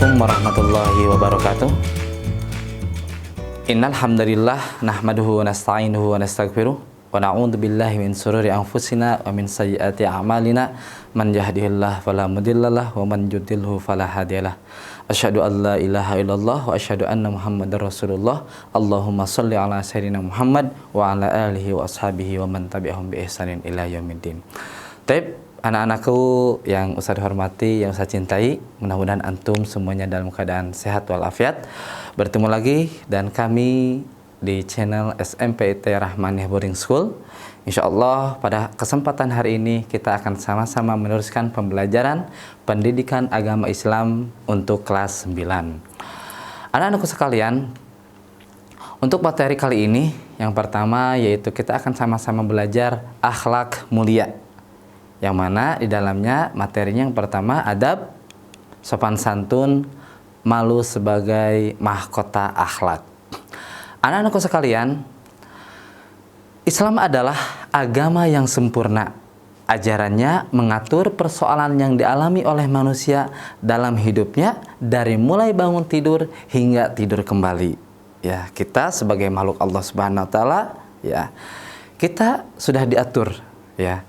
Assalamualaikum warahmatullahi wabarakatuh. Innal hamdalillah nahmaduhu wa nasta'inuhu wa nastaghfiruh wa na'udzu billahi min shururi anfusina wa min sayyiati a'malina. Man yahdihillahu fala mudhillalah wa man yudhlilhu fala hadiyalah. Asyhadu an la ilaha illallah wa asyhadu anna Muhammadar Rasulullah. Allahumma shalli ala sayyidina Muhammad wa ala alihi wa ashabihi wa man tabi'ahum bi ihsanin ila yaumiddin. Baik, anak-anakku yang Ustaz hormati, yang saya cintai, mudah-mudahan antum semuanya dalam keadaan sehat walafiat. Bertemu lagi dan kami di channel SMPIT Rahmaniyah Boarding School. Insyaallah pada kesempatan hari ini kita akan sama-sama meneruskan pembelajaran pendidikan agama Islam untuk kelas 9. Anak-anakku sekalian, untuk materi kali ini yang pertama yaitu kita akan sama-sama belajar akhlak mulia, yang mana di dalamnya materinya yang pertama adab, sopan santun, malu sebagai mahkota akhlak. Anak-anakku sekalian, Islam adalah agama yang sempurna. Ajarannya mengatur persoalan yang dialami oleh manusia dalam hidupnya dari mulai bangun tidur hingga tidur kembali. Ya, kita sebagai makhluk Allah Subhanahu wa taala, ya, kita sudah diatur, ya.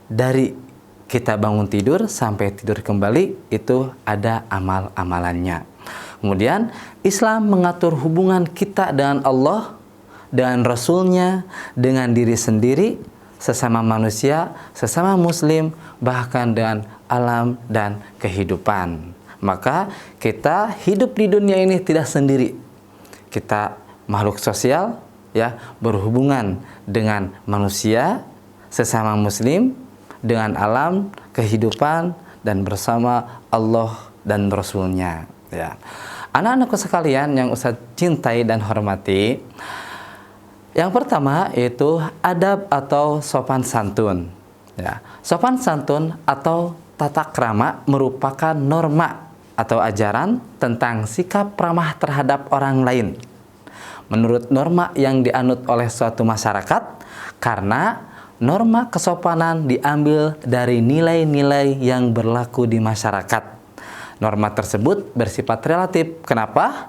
Dari kita bangun tidur sampai tidur kembali itu ada amal-amalannya. Kemudian Islam mengatur hubungan kita dengan Allah, dengan Rasulnya, dengan diri sendiri, sesama manusia, sesama muslim, bahkan dengan alam dan kehidupan. Maka kita hidup di dunia ini tidak sendiri. Kita makhluk sosial, ya, berhubungan dengan manusia, sesama muslim, dengan alam, kehidupan, dan bersama Allah dan Rasulnya, ya. Anak-anakku sekalian yang Ustaz cintai dan hormati, yang pertama yaitu adab atau sopan santun, ya. Sopan santun atau tata krama merupakan norma atau ajaran tentang sikap ramah terhadap orang lain menurut norma yang dianut oleh suatu masyarakat, karena norma kesopanan diambil dari nilai-nilai yang berlaku di masyarakat. Norma tersebut bersifat relatif. Kenapa?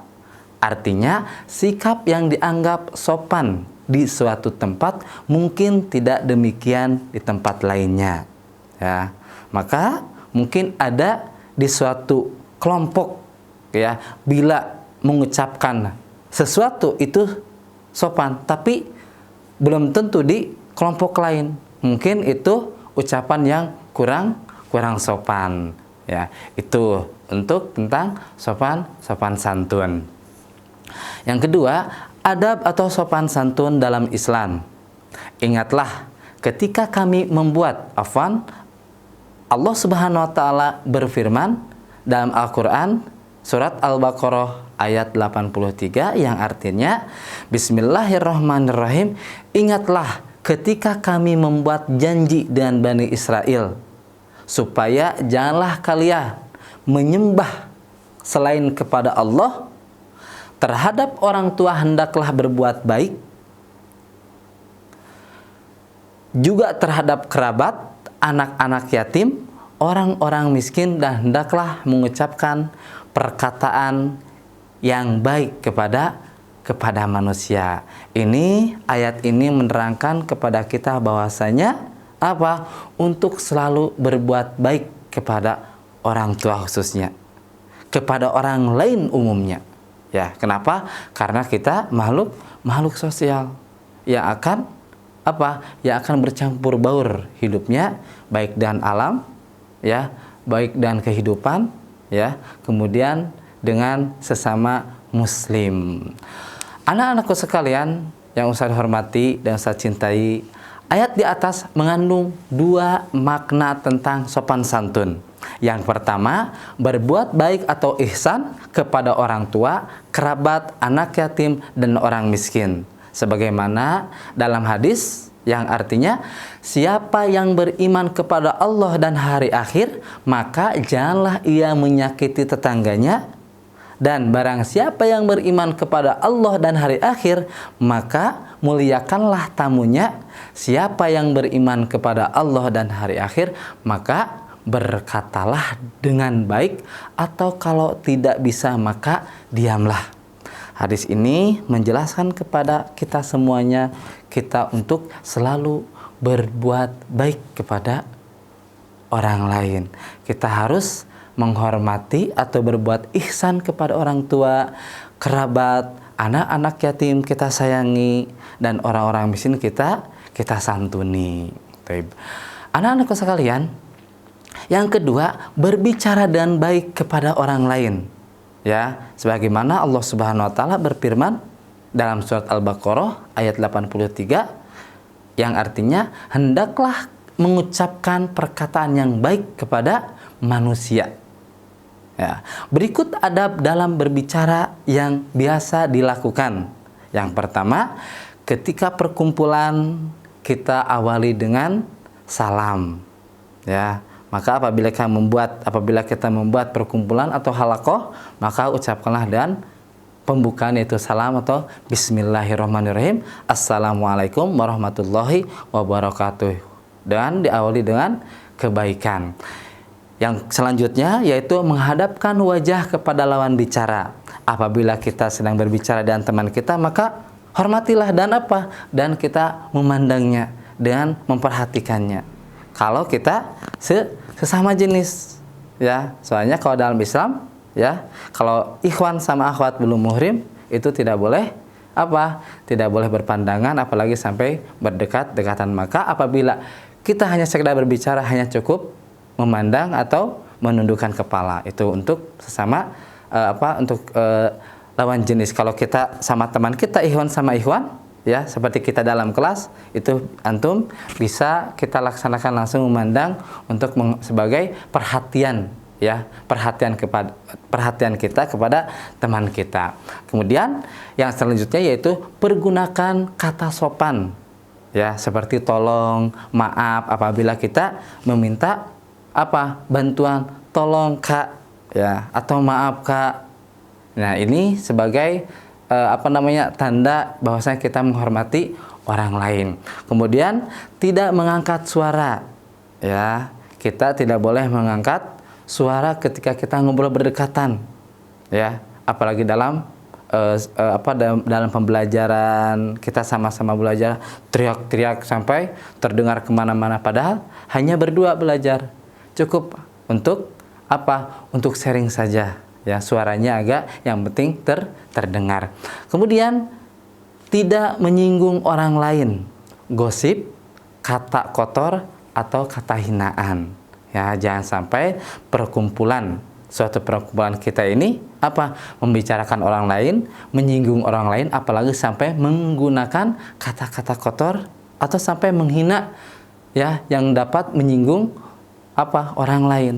Artinya sikap yang dianggap sopan di suatu tempat mungkin tidak demikian di tempat lainnya, ya. Maka mungkin ada di suatu kelompok, ya, bila mengucapkan sesuatu itu sopan, tapi belum tentu di kelompok lain mungkin itu ucapan yang kurang sopan, ya. Itu untuk tentang sopan santun. Yang kedua, adab atau sopan santun dalam Islam. Ingatlah ketika kami membuat Allah Subhanahu wa taala berfirman dalam Al-Qur'an surat Al-Baqarah ayat 83 yang artinya Bismillahirrahmanirrahim, ingatlah ketika kami membuat janji dengan Bani Israel supaya janganlah kalian menyembah selain kepada Allah, terhadap orang tua hendaklah berbuat baik, juga terhadap kerabat, anak-anak yatim, orang-orang miskin, dan hendaklah mengucapkan perkataan yang baik kepada manusia. Ini ayat ini menerangkan kepada kita bahwasanya apa? Untuk selalu berbuat baik kepada orang tua khususnya, kepada orang lain umumnya. Ya, kenapa? Karena kita makhluk sosial yang akan apa? Yang akan bercampur baur hidupnya baik dengan alam, ya, baik dengan kehidupan, ya, kemudian dengan sesama muslim. Anak-anakku sekalian yang Ustaz hormati dan Ustaz cintai, ayat di atas mengandung dua makna tentang sopan santun. Yang pertama, berbuat baik atau ihsan kepada orang tua, kerabat, anak yatim, dan orang miskin. Sebagaimana dalam hadis yang artinya, siapa yang beriman kepada Allah dan hari akhir, maka janganlah ia menyakiti tetangganya. Dan barang siapa yang beriman kepada Allah dan hari akhir, maka muliakanlah tamunya. Siapa yang beriman kepada Allah dan hari akhir, maka berkatalah dengan baik, atau kalau tidak bisa maka diamlah. Hadis ini menjelaskan kepada kita semuanya, kita untuk selalu berbuat baik kepada orang lain. Kita harus menghormati atau berbuat ihsan kepada orang tua, kerabat, anak-anak yatim kita sayangi, dan orang-orang miskin kita santuni. Anak-anakku sekalian, yang kedua, berbicara dengan baik kepada orang lain. Ya, sebagaimana Allah Subhanahu wa taala berfirman dalam surat Al-Baqarah ayat 83 yang artinya hendaklah mengucapkan perkataan yang baik kepada manusia. Ya, berikut adab dalam berbicara yang biasa dilakukan. Yang pertama, ketika perkumpulan kita awali dengan salam. Ya, maka apabila kita membuat perkumpulan atau halakoh, maka ucapkanlah dan pembukaan yaitu salam atau Bismillahirrahmanirrahim, Assalamualaikum warahmatullahi wabarakatuh, dan diawali dengan kebaikan. Yang selanjutnya yaitu menghadapkan wajah kepada lawan bicara. Apabila kita sedang berbicara dengan teman kita, maka hormatilah dan kita memandangnya dan memperhatikannya. Kalau kita sesama jenis, ya, soalnya kalau dalam Islam, ya, kalau ikhwan sama akhwat belum muhrim itu tidak boleh tidak boleh berpandangan, apalagi sampai berdekat-dekatan. Maka apabila kita hanya sekedar berbicara, hanya cukup memandang atau menundukkan kepala, itu untuk sesama lawan jenis. Kalau kita sama teman kita, ikhwan sama ikhwan, ya, seperti kita dalam kelas, itu antum bisa kita laksanakan langsung memandang untuk sebagai perhatian, ya, perhatian kita kepada teman kita. Kemudian yang selanjutnya yaitu pergunakan kata sopan, ya, seperti tolong, maaf apabila kita meminta bantuan, tolong Kak, ya, atau maaf Kak. Nah, ini sebagai tanda bahwasanya kita menghormati orang lain. Kemudian tidak mengangkat suara, ya, kita tidak boleh mengangkat suara ketika kita ngobrol berdekatan, ya, apalagi dalam dalam pembelajaran, kita sama-sama belajar, teriak-teriak sampai terdengar kemana-mana, padahal hanya berdua belajar, cukup untuk untuk sharing saja, ya, suaranya agak, yang penting terdengar. Kemudian tidak menyinggung orang lain, gosip, kata kotor atau kata hinaan, ya, jangan sampai suatu perkumpulan kita ini membicarakan orang lain, menyinggung orang lain, apalagi sampai menggunakan kata-kata kotor atau sampai menghina, ya, yang dapat menyinggung orang lain.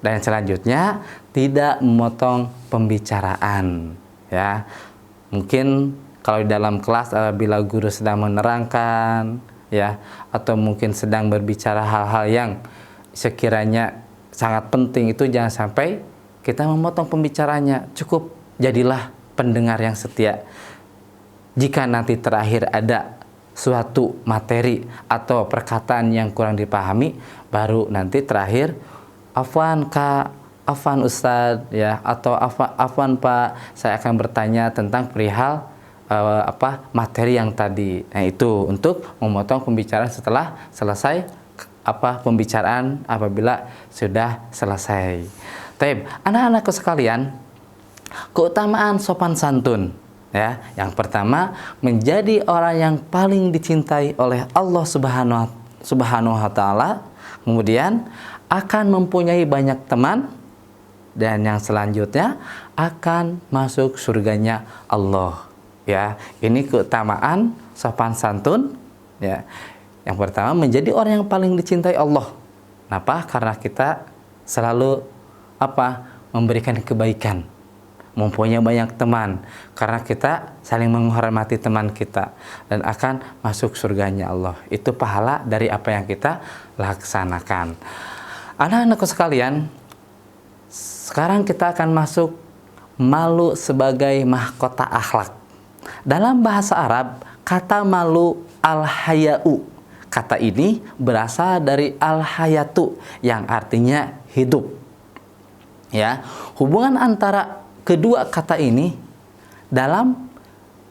Dan selanjutnya tidak memotong pembicaraan, ya. Mungkin kalau di dalam kelas apabila guru sedang menerangkan, ya, atau mungkin sedang berbicara hal-hal yang sekiranya sangat penting, itu jangan sampai kita memotong pembicaranya. Cukup jadilah pendengar yang setia. Jika nanti terakhir ada suatu materi atau perkataan yang kurang dipahami, baru nanti terakhir, afwan Kak, afwan Ustadz, ya, atau afwan Pak, saya akan bertanya tentang perihal materi yang tadi. Nah, itu untuk memotong pembicaraan setelah selesai pembicaraan, apabila sudah selesai. Taib, anak-anakku sekalian, keutamaan sopan santun, ya, yang pertama, menjadi orang yang paling dicintai oleh Allah Subhanahu wa taala, kemudian akan mempunyai banyak teman, dan yang selanjutnya akan masuk surganya Allah, ya. Ini keutamaan sopan santun, ya. Yang pertama, menjadi orang yang paling dicintai Allah. Kenapa? Karena kita selalu memberikan kebaikan, mempunyai banyak teman, karena kita saling menghormati teman kita, dan akan masuk surganya Allah. Itu pahala dari apa yang kita laksanakan. Anak-anakku sekalian, sekarang kita akan masuk malu sebagai mahkota akhlak. Dalam bahasa Arab, kata malu al-haya'u. Kata ini berasal dari al-hayatu yang artinya hidup. Ya, hubungan antara kedua kata ini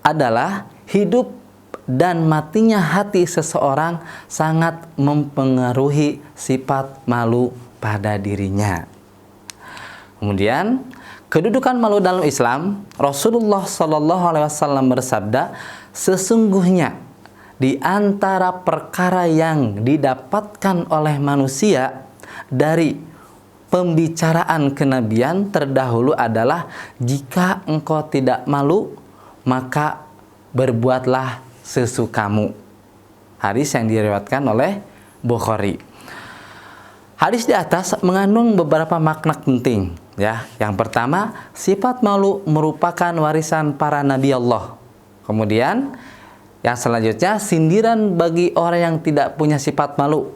adalah hidup dan matinya hati seseorang sangat mempengaruhi sifat malu pada dirinya. Kemudian, kedudukan malu dalam Islam, Rasulullah SAW bersabda, sesungguhnya di antara perkara yang didapatkan oleh manusia dari pembicaraan kenabian terdahulu adalah, jika engkau tidak malu, maka berbuatlah sesukamu. Hadis yang diriwayatkan oleh Bukhari. Hadis di atas mengandung beberapa makna penting. Ya, yang pertama, sifat malu merupakan warisan para nabi Allah. Kemudian, yang selanjutnya, sindiran bagi orang yang tidak punya sifat malu.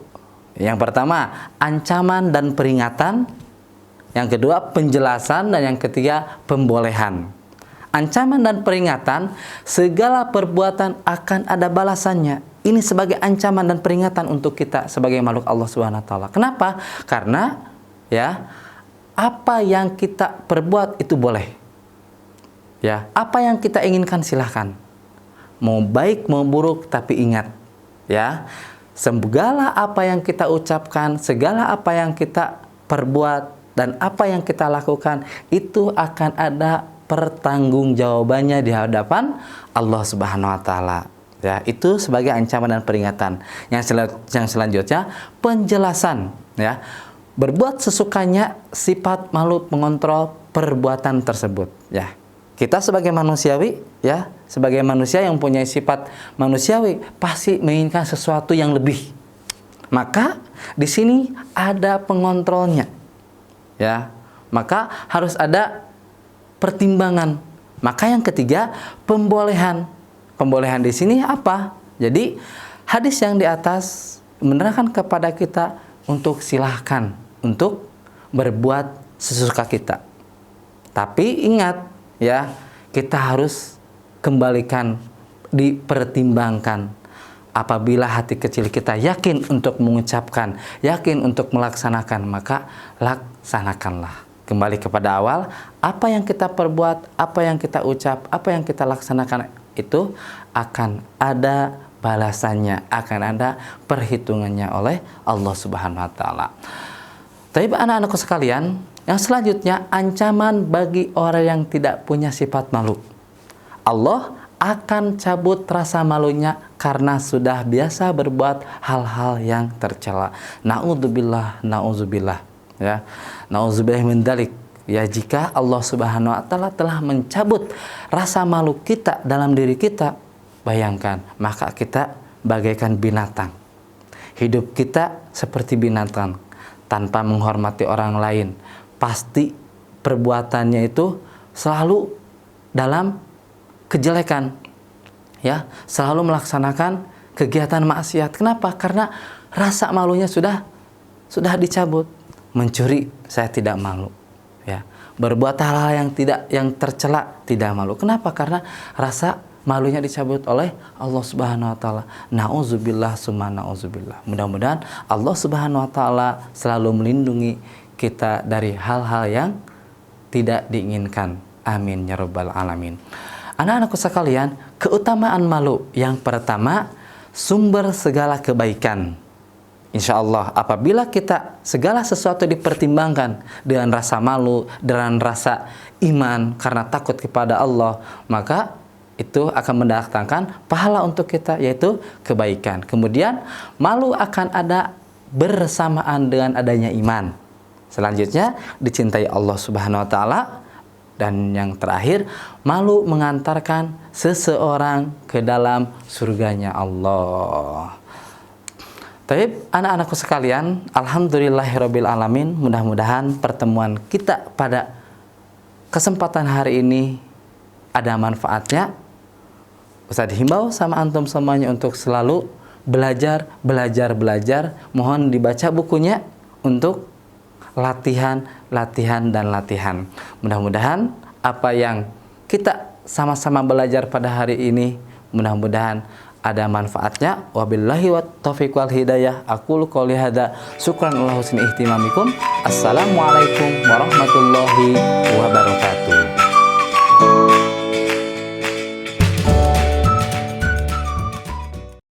Yang pertama, ancaman dan peringatan. Yang kedua, penjelasan. Dan yang ketiga, pembolehan. Ancaman dan peringatan, segala perbuatan akan ada balasannya. Ini sebagai ancaman dan peringatan untuk kita sebagai makhluk Allah Subhanahu wa taala. Kenapa? Karena ya, apa yang kita perbuat itu boleh. Ya, apa yang kita inginkan silahkan. Mau baik mau buruk, tapi ingat ya, segala apa yang kita ucapkan, segala apa yang kita perbuat dan apa yang kita lakukan itu akan ada pertanggungjawabannya di hadapan Allah Subhanahu wa taala. Ya, itu sebagai ancaman dan peringatan. Yang selanjutnya, penjelasan ya. Berbuat sesukanya, sifat malu mengontrol perbuatan tersebut ya. Kita sebagai manusiawi ya, sebagai manusia yang punya sifat manusiawi pasti menginginkan sesuatu yang lebih. Maka di sini ada pengontrolnya. Ya. Maka harus ada pertimbangan. Maka yang ketiga, pembolehan. Pembolehan di sini apa? Jadi hadis yang di atas menerangkan kepada kita untuk silahkan untuk berbuat sesuka kita. Tapi ingat ya, kita harus kembalikan, dipertimbangkan. Apabila hati kecil kita yakin untuk mengucapkan, yakin untuk melaksanakan, maka laksanakanlah. Kembali kepada awal, apa yang kita perbuat, apa yang kita ucap, apa yang kita laksanakan itu akan ada balasannya, akan ada perhitungannya oleh Allah Subhanahu wa taala. Tapi anak-anakku sekalian, yang selanjutnya ancaman bagi orang yang tidak punya sifat malu. Allah akan cabut rasa malunya karena sudah biasa berbuat hal-hal yang tercela. Na'udzubillah, na'udzubillah. Ya, na'udzubillah min dzalik. Ya, jika Allah Subhanahu wa taala telah mencabut rasa malu kita dalam diri kita, bayangkan, maka kita bagaikan binatang. Hidup kita seperti binatang, tanpa menghormati orang lain. Pasti perbuatannya itu selalu dalam kejelekan. Ya, selalu melaksanakan kegiatan maksiat. Kenapa? Karena rasa malunya sudah dicabut. Mencuri, saya tidak malu. Ya, berbuat hal-hal yang tercela tidak malu. Kenapa? Karena rasa malunya dicabut oleh Allah Subhanahu wa taala. Nauzubillah summa nauzubillah. Mudah-mudahan Allah Subhanahu wa taala selalu melindungi kita dari hal-hal yang tidak diinginkan. Amin ya rabbal alamin. Anak-anakku sekalian, keutamaan malu yang pertama, sumber segala kebaikan. Insya Allah, apabila kita segala sesuatu dipertimbangkan dengan rasa malu, dengan rasa iman, karena takut kepada Allah, maka itu akan mendatangkan pahala untuk kita, yaitu kebaikan. Kemudian, malu akan ada bersamaan dengan adanya iman. Selanjutnya, dicintai Allah Subhanahu wa taala. Dan yang terakhir, malu mengantarkan seseorang ke dalam surganya Allah. Baik, anak-anakku sekalian, alhamdulillahirabbil alamin, mudah-mudahan pertemuan kita pada kesempatan hari ini ada manfaatnya. Ustaz himbau sama antum semuanya untuk selalu belajar. Mohon dibaca bukunya untuk latihan. Mudah-mudahan apa yang kita sama-sama belajar pada hari ini, mudah-mudahan ada manfaatnya. Wabillahi wa taufiq wal hidayah. Aqulu qouli hadza. Syukran Allah husni ihtimamikum. Assalamualaikum warahmatullahi wabarakatuh.